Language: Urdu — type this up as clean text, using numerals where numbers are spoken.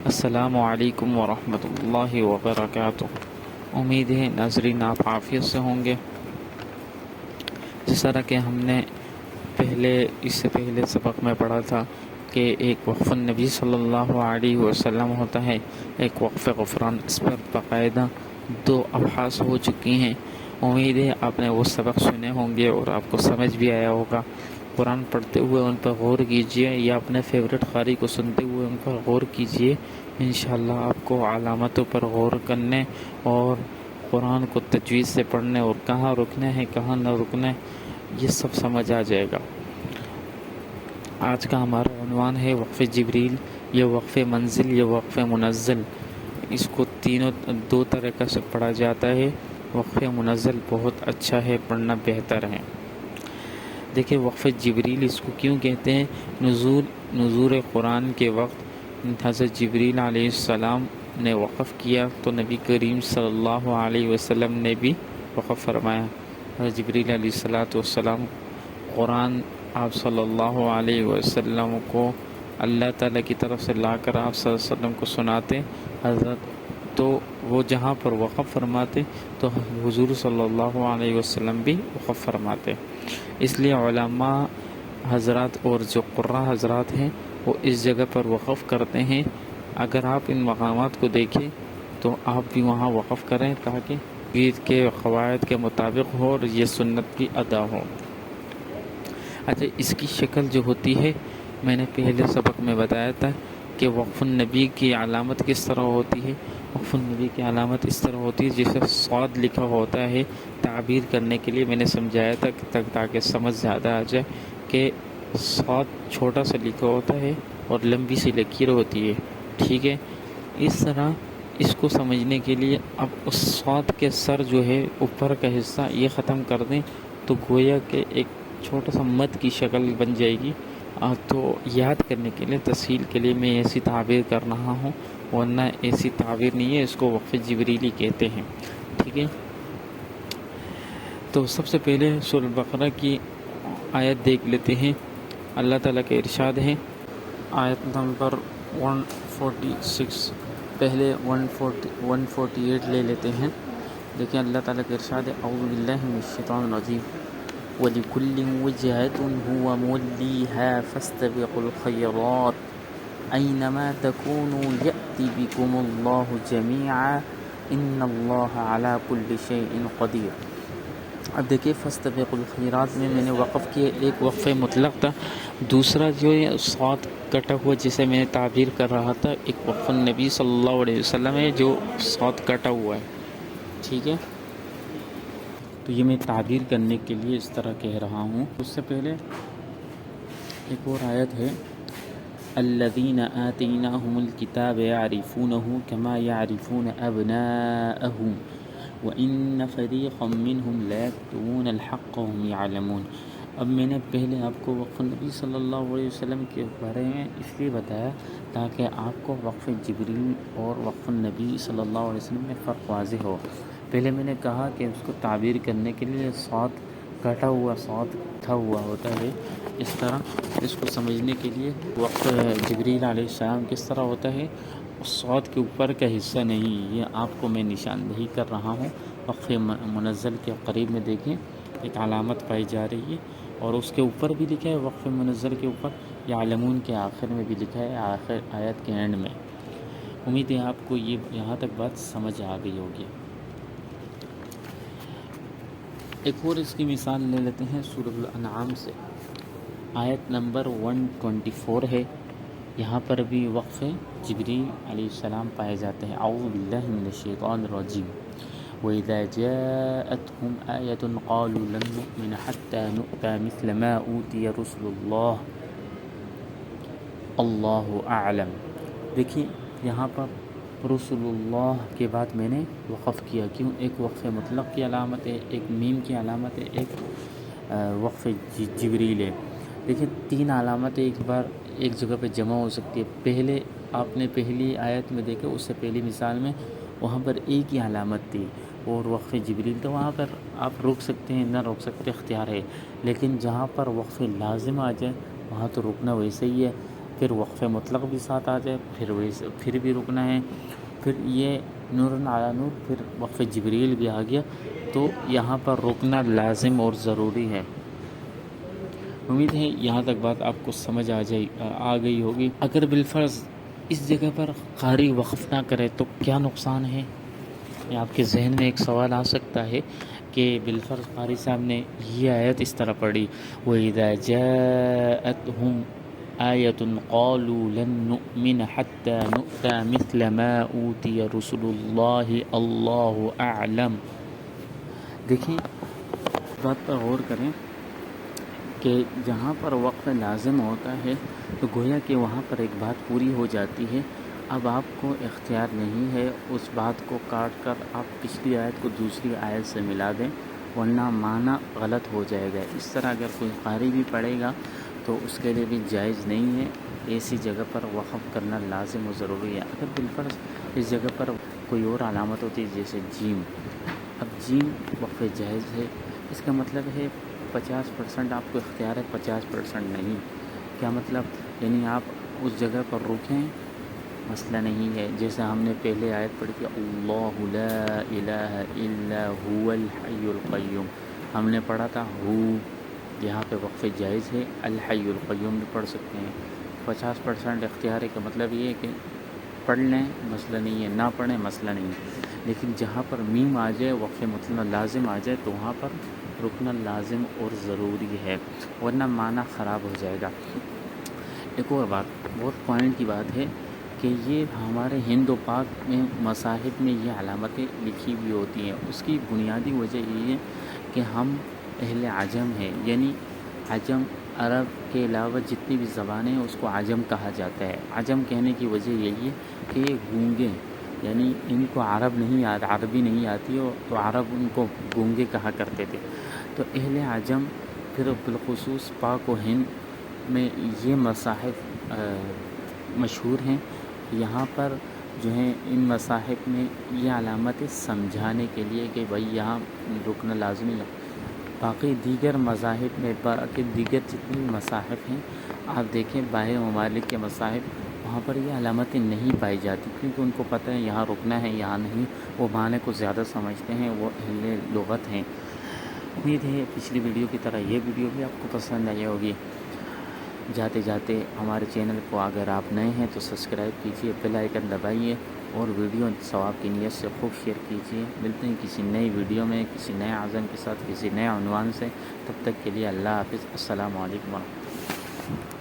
السلام علیکم ورحمۃ اللہ وبرکاتہ۔ امید ہے ناظرین آپ عافیت سے ہوں گے۔ جس طرح کہ ہم نے اس سے پہلے سبق میں پڑھا تھا کہ ایک وقف النبی صلی اللہ علیہ وسلم ہوتا ہے، ایک وقف غفران، اس پر باقاعدہ 2 ابحاث ہو چکی ہیں۔ امید ہے آپ نے وہ سبق سنے ہوں گے اور آپ کو سمجھ بھی آیا ہوگا۔ قرآن پڑھتے ہوئے ان پر غور کیجیے یا اپنے فیوریٹ قاری کو سنتے ہوئے ان پر غور کیجیے، انشاءاللہ آپ کو علامتوں پر غور کرنے اور قرآن کو تجوید سے پڑھنے اور کہاں رکنے ہیں کہاں نہ رکنے یہ سب سمجھ آ جائے گا۔ آج کا ہمارا عنوان ہے وقف جبریل، یہ وقف منزل، یہ وقف منزل۔ اس کو 2 طریقے سے پڑھا جاتا ہے۔ وقف منزل بہت اچھا ہے، پڑھنا بہتر ہے۔ دیکھیں وقف جبریل اس کو کیوں کہتے ہیں؟ نزول قرآن کے وقت حضرت جبریل علیہ السلام نے وقف کیا تو نبی کریم صلی اللہ علیہ وسلم نے بھی وقف فرمایا۔ حضرت جبریل علیہ السلام قرآن آپ صلی اللہ علیہ وسلم کو اللہ تعالیٰ کی طرف سے لا کر آپ صلی اللہ علیہ وسلم کو سناتے حضرت، تو وہ جہاں پر وقف فرماتے تو حضور صلی اللہ علیہ وسلم بھی وقف فرماتے۔ اس لیے علماء حضرات اور جو قراء حضرات ہیں وہ اس جگہ پر وقف کرتے ہیں۔ اگر آپ ان مقامات کو دیکھیں تو آپ بھی وہاں وقف کریں تاکہ عید کے قواعد کے مطابق ہو اور یہ سنت بھی ادا ہو۔ اچھا، اس کی شکل جو ہوتی ہے میں نے پہلے سبق میں بتایا تھا کہ وقف النبی کی علامت کس طرح ہوتی ہے۔ وقف النبی کی علامت اس طرح ہوتی ہے جسے صاد لکھا ہوتا ہے، تعبیر کرنے کے لیے میں نے سمجھایا تھا تاکہ سمجھ زیادہ آ جائے کہ صاد چھوٹا سا لکھا ہوتا ہے اور لمبی سی لکیر ہوتی ہے، ٹھیک ہے۔ اس طرح اس کو سمجھنے کے لیے اب اس صاد کے سر جو ہے اوپر کا حصہ یہ ختم کر دیں تو گویا کہ ایک چھوٹا سا مد کی شکل بن جائے گی۔ تو یاد کرنے کے لیے، تسہیل کے لیے میں ایسی تعبیر کر رہا ہوں، ورنہ ایسی تعبیر نہیں ہے، اس کو وقف جبریلی کہتے ہیں، ٹھیک ہے۔ تو سب سے پہلے سورۃ البقرہ کی آیت دیکھ لیتے ہیں۔ اللہ تعالیٰ کا ارشاد ہے، آیت نمبر 146، پہلے 148 لے لیتے ہیں۔ دیکھیں اللہ تعالیٰ کا ارشاد ہے، اعوذ باللہ من الشیطان الرجیم، وَلِكُلٍّ وِجْهَةٌ هُوَ مُوَلِّيهَا فَاسْتَبِقُوا الْخَيْرَاتِ أَيْنَمَا تَكُونُوا يَأْتِ بِكُمُ اللَّهُ جَمِيعًا إِنَّ اللَّهَ عَلَى كُلِّ شَيْءٍ قَدِيرٌ۔ اب دیکھیں فَاسْتَبِقُوا الْخَيْرَاتِ میں نے وقف کیا، ایک وقف مطلق تھا، دوسرا جو ہے صاد کٹا ہوا جسے میں نے تعبیر کر رہا تھا، ایک وقف النبی صلی اللہ علیہ وسلم ہے جو صاد کٹا ہوا ہے، ٹھیک ہے۔ تو یہ میں تعبیر کرنے کے لیے اس طرح کہہ رہا ہوں۔ اس سے پہلے ایک اور آیت ہے، الذین آتیناہم الکتاب یعرفونہ کما یعرفون ابناءہم وان فریقا منہم لیکتمون الحق وہم یعلمون۔ اب میں نے پہلے آپ کو وقف النبی صلی اللہ علیہ وسلم کے بارے میں اس لیے بتایا تاکہ آپ کو وقف جبریل اور وقف النبی صلی اللہ علیہ وسلم میں فرق واضح ہو۔ پہلے میں نے کہا کہ اس کو تعبیر کرنے کے لیے صاد کٹا ہوا، صاد تھا ہوا ہوتا ہے، اس طرح اس کو سمجھنے کے لیے وقف جبریل علیہ السلام کس طرح ہوتا ہے، صاد کے اوپر کا حصہ نہیں، یہ آپ کو میں نشاندہی کر رہا ہوں۔ وقف منزل کے قریب میں دیکھیں ایک علامت پائی جا رہی ہے اور اس کے اوپر بھی لکھا ہے، وقف منزل کے اوپر یعلمون کے آخر میں بھی لکھا ہے، آخر آیت کے اینڈ میں۔ امید ہے آپ کو یہ یہاں تک بات سمجھ آ گئی ہوگی۔ ایک اور اس کی مثال لے لیتے ہیں سورۃ الانعام سے، آیت نمبر 124 ہے، یہاں پر بھی وقف جبریل علیہ السلام پائے جاتے ہیں۔ اعوذ باللہ من الشیطان الرجیم، وَإِذَا جَاءَتْهُمْ آیَةٌ قَالُوا لَن نُؤْمِنَ حَتَّى نُؤْتَىٰ مِثْلَ مَا أُوتِیَ رُسُلُ اللَّهِ اللَّهُ أَعْلَمُ۔ دیکھیے یہاں پر رسول اللہ کے بعد میں نے وقف کیا، کیوں؟ ایک وقف مطلق کی علامت ہے، ایک میم کی علامت ہے، ایک وقف جبریل ہے۔ دیکھیں 3 علامتیں ایک بار ایک جگہ پہ جمع ہو سکتی ہے۔ پہلے آپ نے پہلی آیت میں دیکھا، اس سے پہلی مثال میں وہاں پر ایک ہی علامت تھی اور وقف جبریل، تو وہاں پر آپ روک سکتے ہیں، نہ روک سکتے، اختیار ہے۔ لیکن جہاں پر وقف لازم آ جائے وہاں تو رکنا ویسے ہی ہے۔ پھر وقف مطلق بھی ساتھ آ جائے پھر بھی رکنا ہے، پھر یہ نور علی نور، پھر وقف جبریل بھی آ گیا، تو یہاں پر رکنا لازم اور ضروری ہے۔ امید ہے یہاں تک بات آپ کو سمجھ آ گئی ہوگی۔ اگر بالفرض اس جگہ پر قاری وقف نہ کرے تو کیا نقصان ہے؟ یہ آپ کے ذہن میں ایک سوال آ سکتا ہے کہ بالفرض قاری صاحب نے یہ آیت اس طرح پڑھی، وَإِذَا جَاءَتْهُمْ آیَةٌ قَالُوا لَن نُؤْمِنَ حَتَّى نُؤْتَى مِثْلَ مَا أُوتِيَ رُسُلُ اللَّهِ اللَّهُ أَعْلَمُ۔ دیکھیں بات پر غور کریں کہ جہاں پر وقف لازم ہوتا ہے تو گویا کہ وہاں پر ایک بات پوری ہو جاتی ہے، اب آپ کو اختیار نہیں ہے اس بات کو کاٹ کر آپ پچھلی آیت کو دوسری آیت سے ملا دیں، ورنہ معنی غلط ہو جائے گا۔ اس طرح اگر کوئی قاری بھی پڑھے گا تو اس کے لیے بھی جائز نہیں ہے، ایسی جگہ پر وقف کرنا لازم و ضروری ہے۔ اگر بالفرض اس جگہ پر کوئی اور علامت ہوتی ہے جیسے جیم، اب جیم وقف جائز ہے، اس کا مطلب ہے 50% آپ کو اختیار ہے، 50% نہیں۔ کیا مطلب؟ یعنی آپ اس جگہ پر رکیں، مسئلہ نہیں ہے۔ جیسے ہم نے پہلے آیت پڑھی کہ اللہ لا الہ الا هو الحی القیوم، ہم نے پڑھا تھا ہو، یہاں پہ وقف جائز ہے، الحی القیوم بھی پڑھ سکتے ہیں۔ 50% اختیار ہے کا مطلب یہ ہے کہ پڑھ لیں مسئلہ نہیں ہے، نہ پڑھیں مسئلہ نہیں ہے، لیکن جہاں پر میم آ جائے، وقف مطلق لازم آ جائے تو وہاں پر رکنا لازم اور ضروری ہے، ورنہ معنی خراب ہو جائے گا۔ ایک اور بات، بہت پوائنٹ کی بات ہے کہ یہ ہمارے ہند و پاک میں مصاحف میں یہ علامتیں لکھی ہوئی ہوتی ہیں، اس کی بنیادی وجہ یہ ہے کہ ہم اہل عجم ہیں، یعنی عجم عرب کے علاوہ جتنی بھی زبانیں ہیں اس کو عجم کہا جاتا ہے۔ عجم کہنے کی وجہ یہی ہے کہ یہ گونگے، یعنی ان کو عربی نہیں آتی ہو تو عرب ان کو گونگے کہا کرتے تھے۔ تو اہل عجم پھر بالخصوص پاک و ہند میں یہ مصاحف مشہور ہیں، یہاں پر جو ہیں ان مصاحف میں یہ علامتیں سمجھانے کے لیے کہ بھائی یہاں رکنا لازمی ہے۔ باقی دیگر مذاہب میں، باقی دیگر جتنی مصاحف ہیں آپ دیکھیں باہر ممالک کے مصاحف، وہاں پر یہ علامتیں نہیں پائی جاتی، کیونکہ ان کو پتہ ہے یہاں رکنا ہے یہاں نہیں، وہ معنی کو زیادہ سمجھتے ہیں، وہ اہل لغت ہیں۔ امید ہے پچھلی ویڈیو کی طرح یہ ویڈیو بھی آپ کو پسند آئی ہوگی۔ جاتے جاتے ہمارے چینل کو اگر آپ نئے ہیں تو سبسکرائب کیجئے، بیل آئیکن دبائیے اور ویڈیو ثواب کی نیت سے خوب شیئر کیجئے۔ ملتے ہیں کسی نئی ویڈیو میں کسی نئے عزم کے ساتھ، کسی نئے عنوان سے، تب تک کے لیے اللہ حافظ، السلام علیکم ورحمۃ اللہ۔